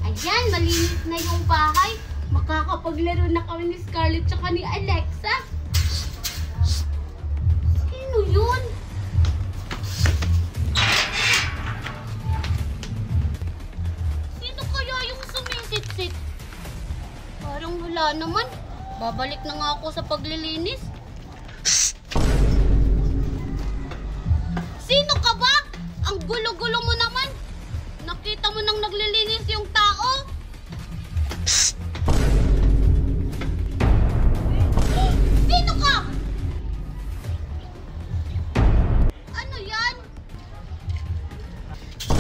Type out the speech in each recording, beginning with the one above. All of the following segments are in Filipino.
Ayan, malinis na yung bahay. Makakapaglaro na kami ni Scarlett tsaka ni Alexa. Sino yun? Sino kaya yung sumisit-sit? Parang wala naman. Babalik na nga ako sa paglilinis. Sino ka ba? Ang gulo-gulo mo naman. Nakita mo nang naglilinis yung tao? Sino ka? Ano yan?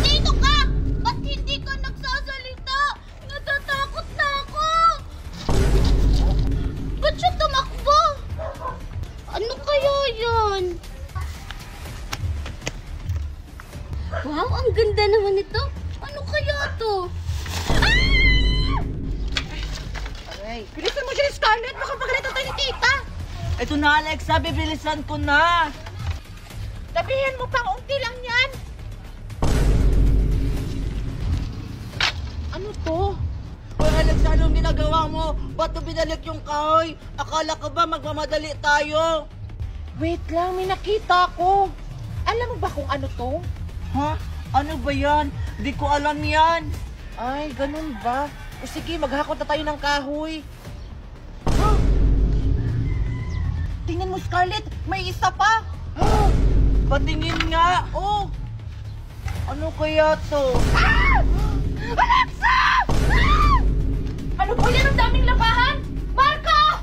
Sino ka? Ba't hindi ka nagsasalita? Natatakot na ako. Ba't siya tumakbo? Ano kaya yan? Wow, ang ganda naman ito. Ano kaya to? Ah! Aray, bilisan mo siya, Scarlett. Makapagalitan tayo ni tita. Ito na, Alexa. Bibilisan ko na. Sabihin mo pang unti lang yan. Ano to? Hoy, Alexa, anong ginagawa mo? Ba't to binalik yung kahoy? Akala ka ba magmamadali tayo? Wait lang, may nakita ko. Alam mo ba kung ano to? Ha? Ano ba yan? Di ko alam yan. Ay, ganun ba? O sige, maghakot na tayo ng kahoy. Tingnan mo, Scarlett, may isa pa. Patingin nga. Oh. Ano kaya to? Ah! Alexa! Ah! Ano po yan ang daming labahan? Marco!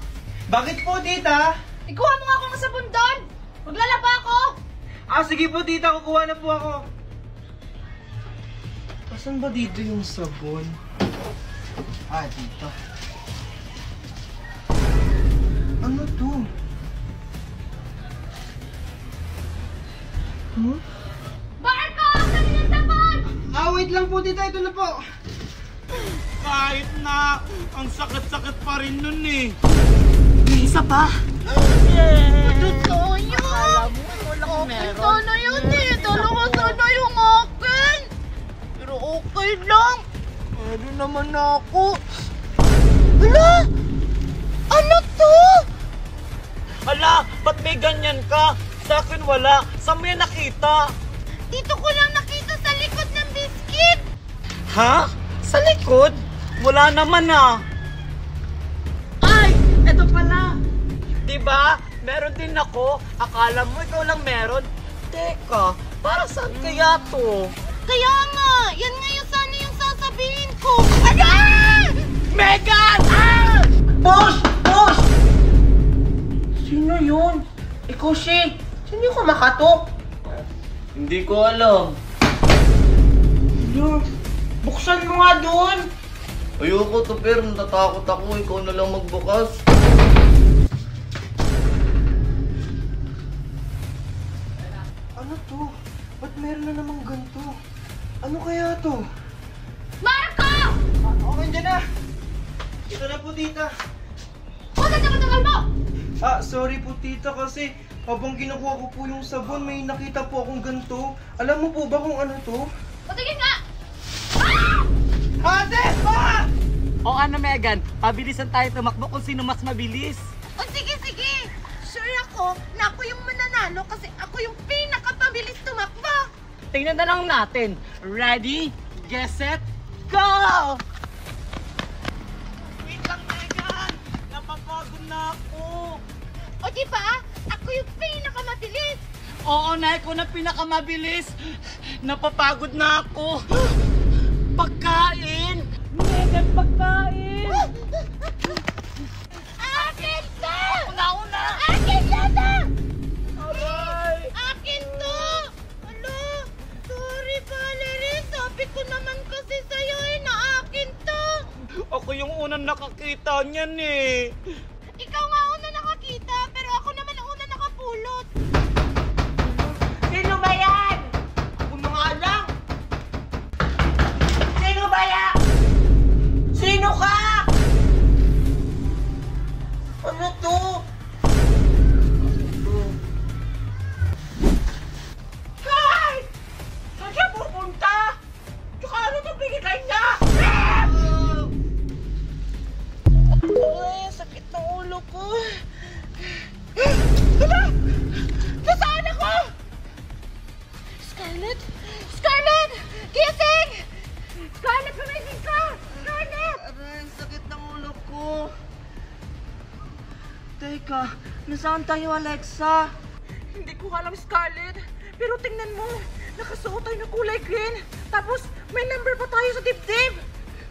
Bakit po, tita? Ikuha mo nga ako ng sabon doon. Maglalaba ako. Sige po, tita. Kukuha na po ako. Asan ba dito yung sabon? Dito. Ano to? Marco! Saan yung sabon? Wait lang po, tita. Ito na po. Kahit na, ang sakit-sakit pa rin nun eh. May isa pa. Totoo yun. Alam mo, walang meron. Sana yun eh. Dalawa sana yung akin. Pero okay lang. Meron naman ako. Hala! Ano to? Hala, ba't may ganyan ka? Sa akin wala. Saan mo yan nakita? Dito ko lang nakita sa likod ng biscuit. Ha? Sa likod? Wala naman ah. Ay! Eto pala! Diba? Meron din ako. Akala mo ikaw lang meron. Teka, para saan kaya to? Kaya nga, yan nga yung sana yung sasabihin ko. Ayan! Megan! Ah! Push! Push! Sino yun? Ikaw si... Sino yung kumakatok? Hindi ko alam. Buksan mo nga doon! Ayoko to, pero natatakot ako. Ikaw na lang magbukas. Ano to? Ba't meron na namang ganito? Ano kaya to? Marco! Okay, dyan na! Ito na po, tita. Huwag ka tagal mo! Sorry po, tita, kasi habang kinukuha ko po yung sabon, may nakita po akong ganito. Alam mo po ba kung ano to? Patigin nga! Ate! Ma! O ano, Megan? Pabilisan tayo tumakbo kung sino mas mabilis. O sige, sige! Sure ako na ako yung mananalo kasi ako yung pinakapabilis tumakbo! Tingnan na lang natin. Ready? Get set? Go! Wait lang, Megan! Napapagod na ako. O diba? Ako yung pinakamabilis! Oo, na ako na pinakamabilis. Napapagod na ako. Pagkain! Megan, pagkain! Akin to! Una-una! Akin to! Aray! Akin to! Alo, sorry Valerie. Sabi ko naman kasi sa'yo na akin to. Ako yung unang nakakita niyan eh. Ikaw nga una nakakita, pero ako naman ang una nakapulot. Sino ba yan? Ako na nga lang. Sino ba yan? Sino ka? Ano to? Kai! Saan siya pupunta? Tsaka ano itong binigay niya? Teka, nasaan tayo, Alexa? Hindi ko alam, Scarlett. Pero tingnan mo, nakasuot tayo ng kulay green. Tapos may number pa tayo sa dibdib.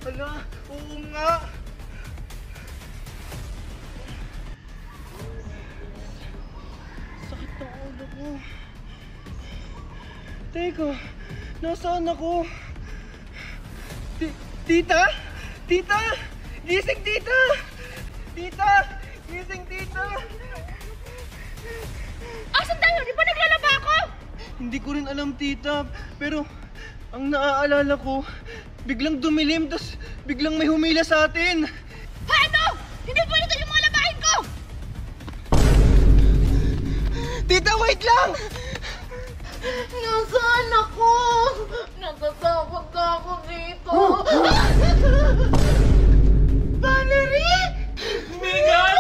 Hala, oo nga. Sakit ng ulo ko. Teka, nasaan ako? Tita? Tita? Gising, tita! Tita! Gising, tita! Asan tayo? Di ba naglalaba ako? Hindi ko rin alam, tita. Pero ang naaalala ko, biglang dumilim, tas biglang may humila sa atin. Ha, ano? Hindi ba ito yung mga labahin ko? Tita, wait lang! Nasaan ako? Natatakot na ako dito. Valerie! Megan!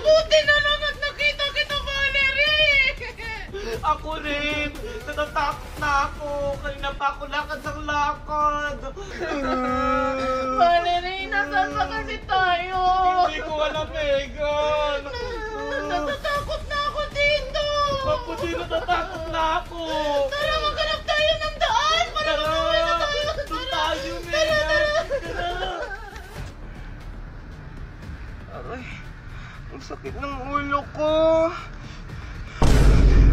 Buti na lang at nakita kita, Valerie! Ako rin! Natatakot na ako! Kanina pa ako lakad ng lakad! Valerie, nasaan ba kasi tayo? Hindi ko alam, Megan! Natatakot na ako dito! Ako din natatakot na ako! Tara, maghanap tayo ng daan! Para makauwi na tayo! Doon tayo, Megan! Aray, ang sakit ng ulo ko.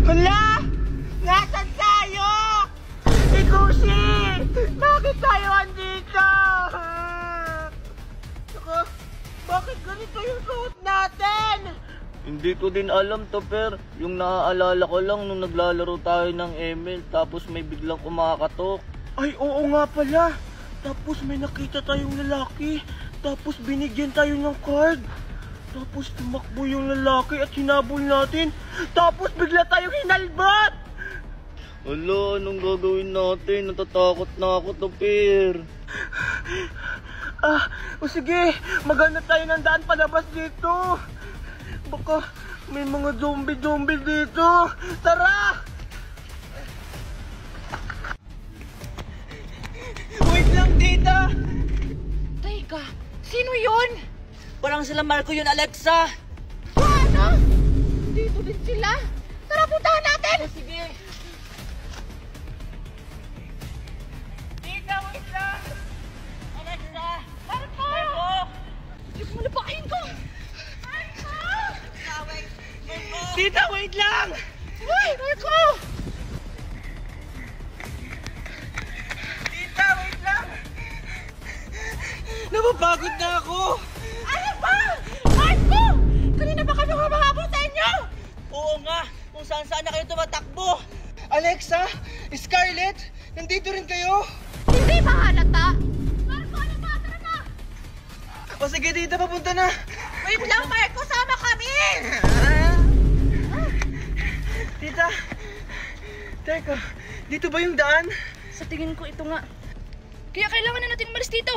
Hala! Nasaan tayo? Ikushi! Bakit tayo andito? Saka, bakit ganito yung suot natin? Hindi ko din alam, Topper. Yung naaalala ko lang nung naglalaro tayo ng ML tapos may biglang kumakatok. Ay, oo nga pala. Tapos may nakita tayong lalaki. Tapos binigyan tayo ng card. Tapos tumakbo yung lalaki at hinabol natin. Tapos bigla tayong hinalbat. Hala, anong gagawin natin? Natatakot na ako, Topper. O sige, maghanap tayo ng daan palabas dito. Baka may mga zombie dito. Tara! Wait lang, tita! Teka, sino yun? Parang sila Marco yun, Alexa! Ano? Dito din sila? Tara, puntahan natin! Sige! Tita, wait lang! Alexa! Marco! Yung mga labahin ko! Tita, wait lang! Uy, Marco! Tita, wait lang! Napapagod na ako! Ano ba? Marco! Kanina ba kami humahabol sa inyo? Oo nga! Kung saan na kayo tumatakbo! Alexa! Scarlett! Nandito rin kayo? Hindi ba halata? Marco, ano ba? Tara na! O sige, tita, papunta na! Wait lang, Marco! Sama kami! Tita! Teka, dito ba yung daan? Sa tingin ko ito nga. Kaya kailangan na natin umalis dito.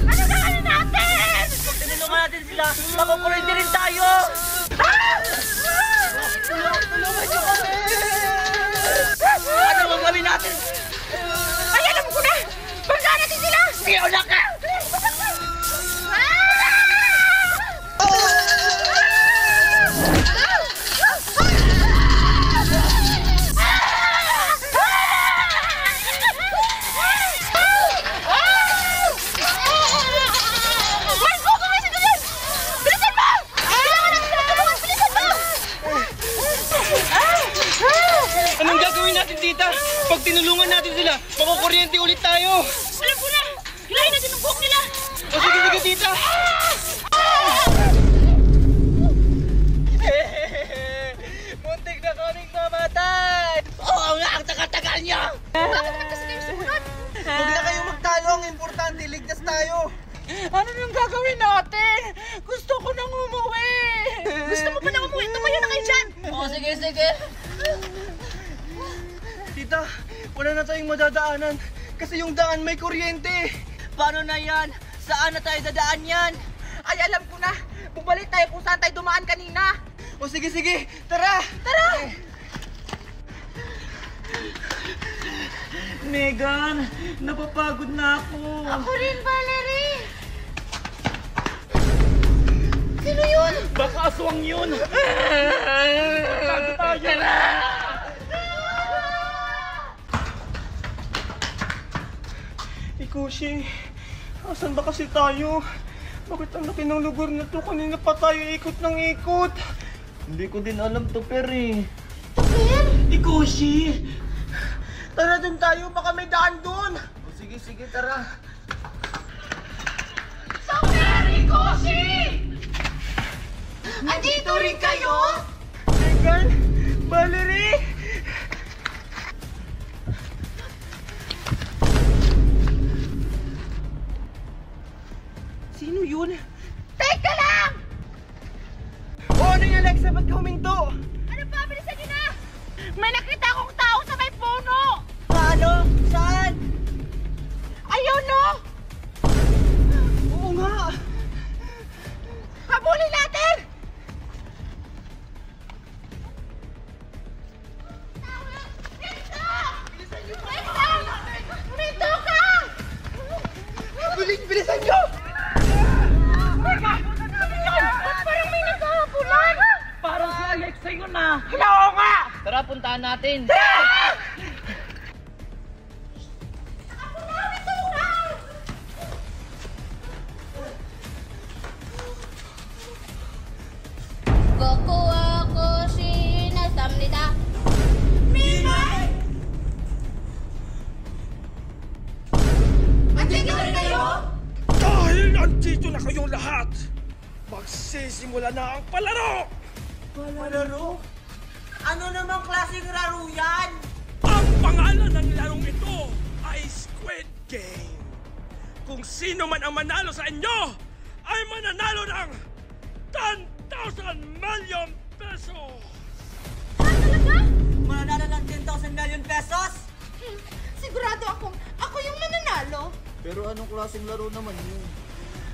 Ano gagawin natin? Kung tinulungan natin sila, makukurente rin tayo! Tulungan niyo kami! Ano ang gawin natin? Ay, alam ko na! Bangga natin sila! Sige, unak ka! Marco, gumising ka dyan! Bilisan mo! Kailangan natin sila tulungan! Bilisan mo! Anong gagawin natin, tita? Pag tinulungan natin sila, makukuryente ulit tayo! Alam ko na! Hilahin natin ang buhok nila! O sige, tita! Muntik na kaming mamatay! Oo nga, ang tagal-tagal niyo! Bakit naman kasi kayo sumunod? Huwag na kayong magtalo, ang importante, ligtas tayo! Ano nang gagawin natin? Gusto ko nang umuwi! Gusto mo pa nang umuwi? Tumayo na kayo dyan! Oo, sige, sige! Tita, wala na tayong madadaanan kasi yung daan may kuryente! Paano na yan? Saan na tayo dadaan yan? Ay, alam ko na! Bumalik tayo kung saan tayo dumaan kanina! O sige, tara! Tara! Megan, napapagod na ako. Ako rin, Valerie. Sino yun? Baka aswang yun. Pagod tayo. Ikushi, asan ba kasi tayo? Bakit ang laki ng lugar na to? Kanina pa tayo ikot ng ikot. Hindi ko din alam to, Per eh. Ikushi! Tara dun tayo, baka may daan dun! O, sige, sige, tara. Andito rin kayo? Megan! Valerie! Sino yun? Teka lang! O ano yung Alexa? Ba't ka huminto? Ano pa? Bilisan niyo na! May nakita akong tao sa may puno! Paano? Saan? Ayun, no? Oo nga! Habulin natin! Dito ka! Bilisan nyo! Parang may naghahabulan! Parang si Alexa yun ah. Oo nga! Tara, puntahan natin. Goku ako sinasamnita. Andito rin kayo? Dahil nandito na kayong lahat, magsisimula na ang palaro! Palaro? Ano namang klaseng laro yan? Ang pangalan ng larong ito ay Squid Game. Kung sino man ang manalo sa inyo, ay mananalo ng 10,000 million pesos! Mananalo ng 10,000 million pesos? Sigurado ako yung mananalo. Pero anong klaseng laro naman yun?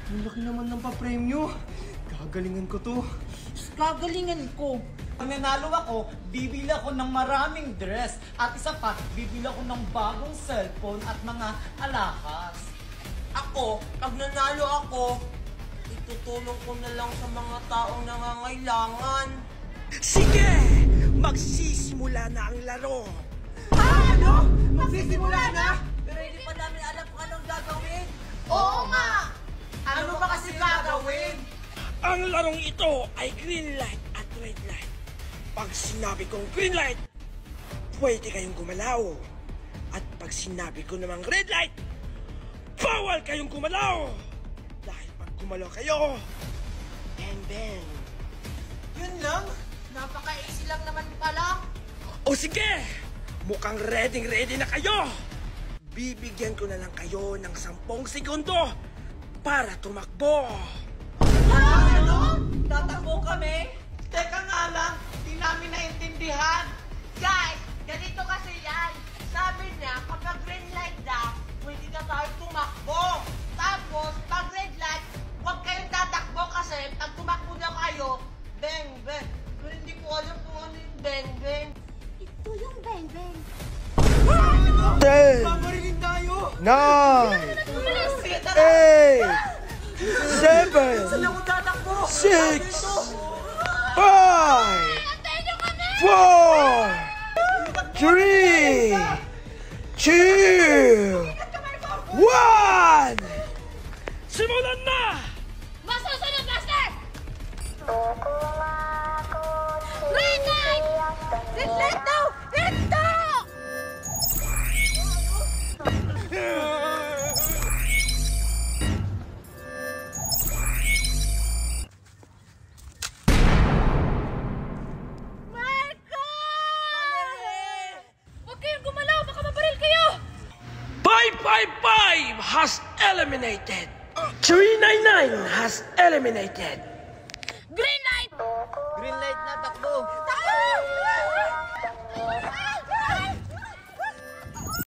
Ang laki naman ng pa-premyo. Gagalingan ko to. Gagalingan ko. Pag nanalo ako, bibili ako ng maraming dress. At isa pa, bibili ako ng bagong cellphone at mga alahas. Ako, pag nanalo ako, itutulong ko na lang sa mga taong nangangailangan. Sige! Magsisimula na ang laro! Ano? Magsisimula na? Pero hindi pa namin alam kung anong gagawin. Oo nga! Ano ba kasi gagawin? Ang larong ito ay green light at red light. Pag sinabi kong green light, pwede kayong gumalaw. At pag sinabi ko namang red light, bawal kayong gumalaw. Dahil pag gumalaw kayo, bang bang. Yun lang? Napaka-easy lang naman pala. O sige, mukhang ready na kayo. Bibigyan ko na lang kayo ng 10 segundo para tumakbo. Ano? Tatakbo kami? Teka nga lang, di namin naintindihan. Guys, ganito kasi yan. Sabi niya, kapag green light daw, pwede na tayo tumakbo. Tapos, pag red light, huwag kayong tatakbo kasi pag tumakbo na kayo, bang, bang. Pero hindi ko alam kung ano yung bang, bang. Ito yung beng-beng. 10, Babarilin tayo! 9, 8, 7, Saan ako tatakbo? 6, 5, 4, 3, 2, 1! Simulan na! Masusunod, Master! Green light! Green light daw! Ito! Huwag kayong gumalaw! Baka mabaril kayo! 555 has eliminated. 399 has eliminated.